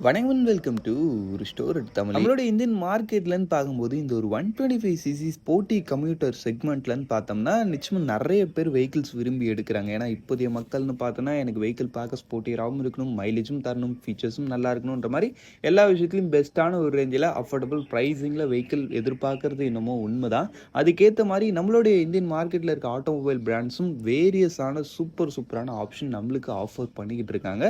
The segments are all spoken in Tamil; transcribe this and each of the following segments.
வணக்கம், வெல்கம் டு ஒரு ஸ்டோர் தமிழ். நம்மளோட இந்தியன் மார்க்கெட்லன்னு பார்க்கும்போது இந்த ஒரு 125cc ஸ்போர்ட்டி கம்யூட்டர் செக்மெண்ட்லன்னு பார்த்தோம்னா நிச்சயமாக நிறைய பேர் வெஹிக்கிள்ஸ் விரும்பி எடுக்கிறாங்க. ஏன்னா இப்போதைய மக்கள்னு பார்த்தோன்னா எனக்கு வெஹிக்கிள் பார்க்க ஸ்போர்ட்டியராகவும் இருக்கணும், மைலேஜும் தரணும், ஃபீச்சர்ஸும் நல்லா இருக்கணுன்ற மாதிரி எல்லா விஷயத்துலையும் பெஸ்ட்டான ஒரு ரேஞ்சில் அஃபோர்டபுள் ப்ரைஸிங்கில் வெஹிக்கிள் எதிர்பார்க்கறது என்னமோ உண்மைதான். அதுக்கேற்ற மாதிரி நம்மளுடைய இந்தியன் மார்க்கெட்டில் இருக்க ஆட்டோமொபைல் பிராண்ட்ஸும் வேரியஸான சூப்பரான ஆப்ஷன் நம்மளுக்கு ஆஃபர் பண்ணிக்கிட்டு இருக்காங்க.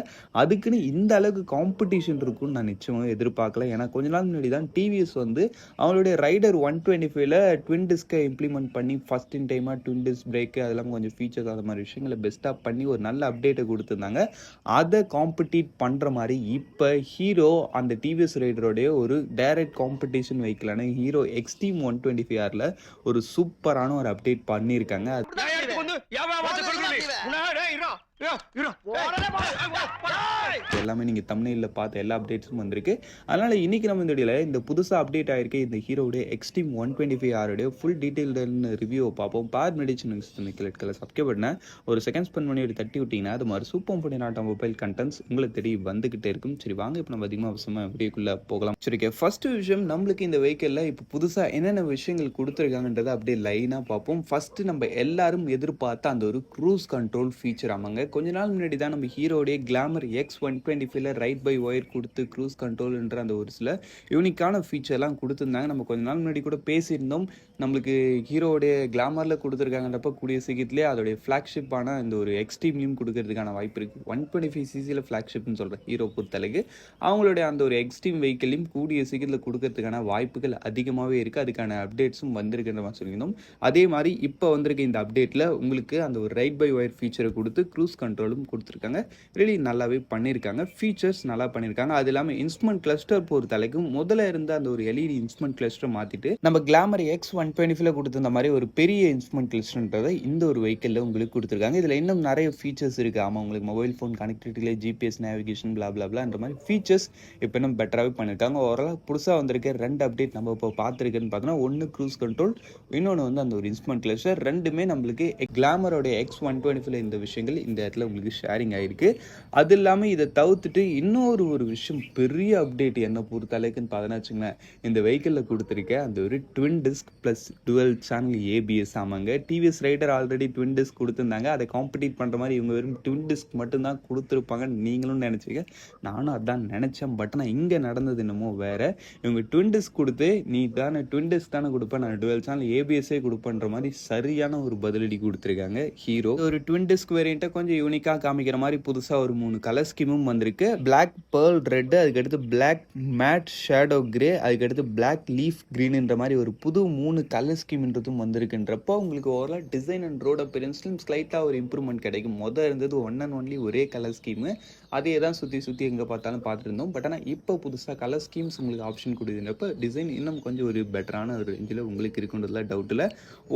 அதுக்குன்னு இந்த அளவுக்கு காம்படிஷன் இருக்கும்னு நான் நிச்சயமாக எதிர்பார்க்கல. ஏன்னா கொஞ்ச நாள் முன்னாடி தான் டிவிஎஸ் வந்து அவங்களுடைய ரைடர் 125ல ட்வின் டிஸ்கை இம்ப்ளிமெண்ட் பண்ணி ஃபர்ஸ்ட் இன் டைமாக ட்வின் டிஸ்க் பிரேக்கு அதெல்லாம் கொஞ்சம் ஃபீச்சர்ஸ் அது மாதிரி விஷயங்களை பெஸ்ட்டாக பண்ணி ஒரு நல்ல அப்டேட்டை கொடுத்துருந்தாங்க. அதை காம்படிட் பண்ணுற மாதிரி இப்போ ஹீரோ அந்த டிவிஎஸ் ரைடரோடைய ஒரு டைரக்ட் காம்படிஷன் வெஹிக்கிளான ஹீரோ எக்ஸ்ட்ரீம் 125Rல ஒரு சூப்பரான ஒரு அப்டேட் பண்ணியிருக்காங்க. எல்லாமே நீங்க தம்ப்நெயில்ல பார்த்த எல்லா அப்டேட்ஸும் வந்திருக்கு. அதனால இன்னைக்கு நம்ம இந்த வீடியோல இந்த புதுசா அப்டேட் ஆயிருக்க இந்த ஹீரோட எக்ஸ்ட்ரீம் 125R ஃபுல் டீடைல்டான ரிவ்யூவை பார்ப்போம். பார் மெடிசன் சப்ஸ்கிரைப் பண்ண ஒரு செகண்ட் ஸ்பெண்ட் பண்ணி ஒரு தட்டி விட்டீங்கன்னா அது மாதிரி சூப்பர் பண்ணி நாட்டம் மொபைல் கண்டென்ட்ஸ் உங்களுக்கு தெரிய வந்துகிட்டே இருக்கும். சரி வாங்க இப்போ நம்ம அதிகமாக அவசரமா வீடியோக்குள்ள போகலாம். சரி ஃபர்ஸ்ட் விஷயம், நம்மளுக்கு இந்த வெஹிக்கிள்ல இப்போ புதுசா என்னென்ன விஷயங்கள் கொடுத்துருக்காங்கன்றதை அப்படியே லைனா பார்ப்போம். ஃபர்ஸ்ட் நம்ம எல்லாரும் எதிர்பார்த்த அந்த ஒரு க்ரூஸ் கண்ட்ரோல் ஃபீச்சர் ஆமாங்க. கொஞ்ச நாள் முன்னாடி தான் நம்ம ஹீரோடைய கிளாமர் X125ல ரைட் பை ஒயர் கொடுத்து க்ரூஸ் கண்ட்ரோல்ன்ற அந்த ஒரு சில யூனிக்கான ஃபீச்சர்லாம் கொடுத்துருந்தாங்க. நம்ம கொஞ்ச நாள் முன்னாடி கூட பேசியிருந்தோம். நம்மளுக்கு ஹீரோடைய கிளாமரில் கொடுத்துருக்காங்கன்றப்ப கூடிய சீக்கிரத்திலே அதோடைய ஃப்ளாக்ஷிப்பான இந்த ஒரு எக்ஸ்ட்ரீம்லையும் கொடுக்கறதுக்கான வாய்ப்பு இருக்குது. 125cc ஃப்ளாக்ஷிப்னு சொல்கிறேன் ஹீரோ பொறுத்தளவுக்கு. அவங்களுடைய அந்த ஒரு எக்ஸ்ட்ரீம் வெஹிக்கிளையும் கூடிய சீக்கிரத்தில் கொடுக்கறதுக்கான வாய்ப்புகள் அதிகமாகவே இருக்குது. அதுக்கான அப்டேட்ஸும் வந்திருக்கின்ற மாதிரி சொல்லியிருந்தோம். அதே மாதிரி இப்போ வந்திருக்க இந்த அப்டேட்டில் உங்களுக்கு அந்த ஒரு ரைட் பை ஒயர் ஃபீச்சரை கொடுத்து க்ரூஸ் கண்ட்ரோலும் கொடுத்துருக்காங்க. ரியலி நல்லாவே பண்ணியிருக்காங்க. ஃபீச்சர்ஸ் நல்லா பண்ணியிருக்காங்க. அது இல்லாமல் இன்ஸ்ட்ருமெண்ட் கிளஸ்டர் பொறுத்தளவுக்கு முதல்ல இருந்த அந்த ஒரு எல்இடி இன்ஸ்ட்ருமெண்ட் கிளஸ்டர் மாற்றிட்டு நம்ம கிளாமர் X125ல கொடுத்துருந்த மாதிரி ஒரு பெரிய இன்ஸ்ட்ருமெண்ட் கிளஸ்டர்ன்றதை இந்த ஒரு வெஹிக்கிளில் உங்களுக்கு கொடுத்துருக்காங்க. இதில் இன்னும் நிறைய ஃபீச்சர்ஸ் இருக்குது. ஆமாம், உங்களுக்கு மொபைல் ஃபோன் கனெக்டிவிட்டியில் ஜிபிஎஸ் நேவிகேஷன் பிளாப்லான்ற மாதிரி ஃபீச்சர்ஸ் இப்போ இன்னும் பெட்டராகவே பண்ணியிருக்காங்க. ஓரளவு புதுசாக வந்திருக்க ரெண்டு அப்டேட் நம்ம இப்போ பார்த்துருக்குன்னு பார்த்தோன்னா ஒன்று க்ரூஸ் கண்ட்ரோல், இன்னொன்று வந்து அந்த ஒரு இன்ஸ்ட்ருமெண்ட் கிளஸ்டர். ரெண்டுமே நம்மளுக்கு கிளாமரோட X125ல இந்த விஷயங்கள் இந்த இடத்துல உங்களுக்கு ஷேரிங் ஆகிருக்கு. அது இல்லாமல் இதை தவிர்த்துட்டு இன்னொரு விஷயம் பெரிய அப்டேட் என்ன பொறுத்த அளவுக்குன்னு பார்த்தோன்னா வச்சுங்களேன், இந்த வெஹிக்கிளில் கொடுத்துருக்க அந்த ஒரு twin disc plus dual channel ABS. ஆமாங்க, TVS Raider already twin disc கொடுத்துருந்தாங்க. அதை காம்படிட் பண்ணுற மாதிரி இவங்க வெறும் ட்வின் டிஸ்க் மட்டும்தான் கொடுத்துருப்பாங்கன்னு நீங்களும் நினச்சிங்க, நானும் அதான் நினச்சேன். பட் ஆனால் இங்கே நடந்தது என்னமோ வேறு. இவங்க ட்வின் டிஸ்க் கொடுத்து நீ தானே ட்வின் டிஸ்க் தானே கொடுப்பேன், நான் டுவெல் சேனல் ஏபிஎஸ்ஸே கொடுப்பேன்ற மாதிரி சரியான ஒரு பதிலடி கொடுத்துருக்காங்க ஹீரோ. ஒரு ட்வின் டிஸ்க் வேரியண்ட்டை கொஞ்சம் யூனிக்காக காமிக்கிற மாதிரி புதுசாக ஒரு 3 கலர் ஸ்கீமும் வந்திருக்கு. பிளாக் பேர்ல் ரெட், அதுக்கடுத்து பிளாக் மேட் ஷேடோ கிரே, அதுக்கடுத்து பிளாக் லீஃப் கிரீன்ன்ற மாதிரி ஒரு புது 3 கலர் ஸ்கீம்ன்றதும் வந்திருக்குன்றப்போ உங்களுக்கு ஓவரால் டிசைன் அண்ட் ரோட் அப்பியரன்ஸ்லையும் ஸ்லைட்டாக ஒரு இம்ப்ரூவ்மெண்ட் கிடைக்கும். இருந்தது ஒன் அண்ட் ஒன்லி ஒரே கலர் ஸ்கீமு, அதே தான் சுற்றி எங்கே பார்த்தாலும் பார்த்துருந்தோம். பட் ஆனால் இப்போ புதுசாக கலர் ஸ்கீம்ஸ் உங்களுக்கு ஆப்ஷன் கொடுக்குதுன்றப்ப டிசைன் இன்னும் கொஞ்சம் ஒரு பெட்டரான ஒரு ரேஞ்சில் உங்களுக்கு இருக்குன்றதுல டவுட் இல்லை.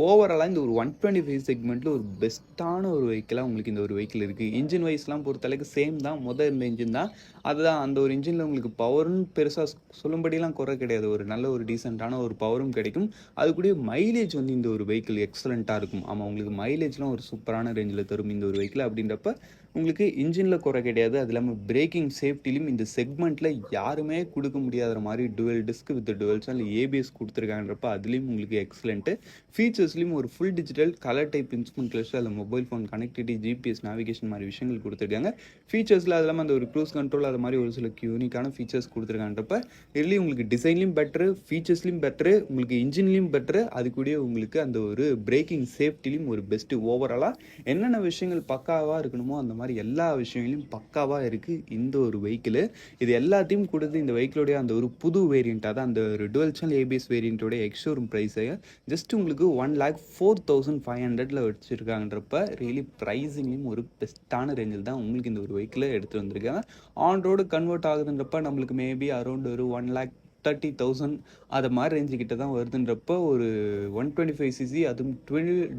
ஓவராலாக இந்த ஒரு 125 செக்மெண்ட்டில் ஒரு பெஸ்ட்டான ஒரு வெஹிக்கிளாக உங்களுக்கு இந்த ஒரு வெஹிக்கிள் இருக்குது. இன்ஜின் வைஸ்லாம் பொறுத்தளவுக்கு சேம் தான், இருந்த இன்ஜின் தான். அதுதான் அந்த ஒரு இன்ஜினில் உங்களுக்கு பவர்னு பெருசாக சொல்லும்படியெல்லாம் குறை கிடையாது. ஒரு நல்ல ஒரு டீசெண்டான ஒரு பவரும் கிடைக்கும். அது கூட மைலேஜ் வந்து இந்த ஒரு வெஹிக்கிள் எக்ஸலண்ட்டாக இருக்கும். ஆமாம், உங்களுக்கு மைலேஜ்லாம் ஒரு சூப்பரான ரேஞ்சில் தரும் இந்த ஒரு வெஹிக்கிள். அப்படின்றப்ப உங்களுக்கு இன்ஜினில் குறை கிடையாது. அது இல்லாமல் பிரேக்கிங் சேஃப்டிலையும் இந்த செக்மெண்ட்டில் யாருமே கொடுக்க முடியாத மாதிரி dual disc with dual channel ABS கொடுத்துருக்காங்கன்றப்ப அதுலேயும் உங்களுக்கு எக்ஸலண்ட்டு. ஃபீச்சர்ஸ்லையும் ஒரு full digital colour type instrument cluster, அதில் mobile phone connectivity, GPS navigation மாதிரி விஷயங்கள் கொடுத்துருக்காங்க. ஃபீச்சர்ஸில் அது இல்லாமல் அந்த ஒரு க்ரூஸ் கண்ட்ரோல் அது மாதிரி ஒரு சில யூனிக்கான ஃபீச்சர்ஸ் கொடுத்துருக்கான்றப்ப இதுலேயும் உங்களுக்கு டிசைன்லையும் பெட்ரு, ஃபீச்சர்ஸ்லையும் பெட்ரு, உங்களுக்கு இன்ஜின்லையும் பெட்ரு, அது கூட உங்களுக்கு அந்த ஒரு பிரேக்கிங் சேஃப்டிலையும் ஒரு பெஸ்ட்டு. ஓவராலாக என்னென்ன விஷயங்கள் பக்காவாக இருக்கணுமோ அந்த மாதிரி எல்லா விஷயங்களையும் பக்காவாக இருக்குது இந்த ஒரு வெஹிக்கிள். இது எல்லாத்தையும் கொடுத்து இந்த வெஹிக்கிளோடைய அந்த ஒரு புது வேரியண்ட்டாக தான் அந்த ஒரு டுவெல் சேனல் ஏபிஎஸ் வேரியண்ட்டோடைய எக்ஸ்ஷோரூம் ப்ரைஸை ஜஸ்ட் உங்களுக்கு 1,04,500 வச்சுருக்காங்கன்றப்ப ரியலி ப்ரைஸிங்லையும் ஒரு பெஸ்ட்டான ரேஞ்சில் தான் உங்களுக்கு இந்த ஒரு வெஹிக்கிளை எடுத்துகிட்டு வந்திருக்காங்க. ஆன் ரோடு கன்வெர்ட் ஆகுதுன்றப்ப நம்மளுக்கு மேபி அரௌண்ட் ஒரு 1,30,000 அது மாதிரி ரேஞ்சுக்கிட்ட தான் வருதுன்றப்போ ஒரு 125cc அதுவும்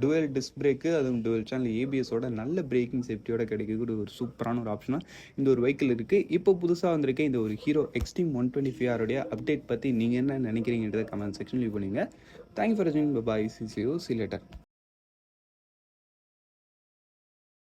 டுவெல் டிஸ்க் பிரேக்கு, அதுவும் டுவெல் சேனல் ஏபிஎஸோட நல்ல பிரேக்கிங் சேஃப்டியோட கிடைக்கக்கூடிய ஒரு சூப்பரான ஒரு ஆப்ஷனாக இந்த ஒரு வெஹிக்கிள் இருக்குது. இப்போ புதுசாக வந்திருக்க இந்த ஒரு ஹீரோ எக்ஸ்ட்ரீம் 125R அப்டேட் பற்றி நீங்கள் என்ன நினைக்கிறீங்கன்றத கமெண்ட் செக்ஷன் லீவ் பண்ணுங்க. தேங்க்யூ ஃபார் வாட்சிங். Bye, see you later.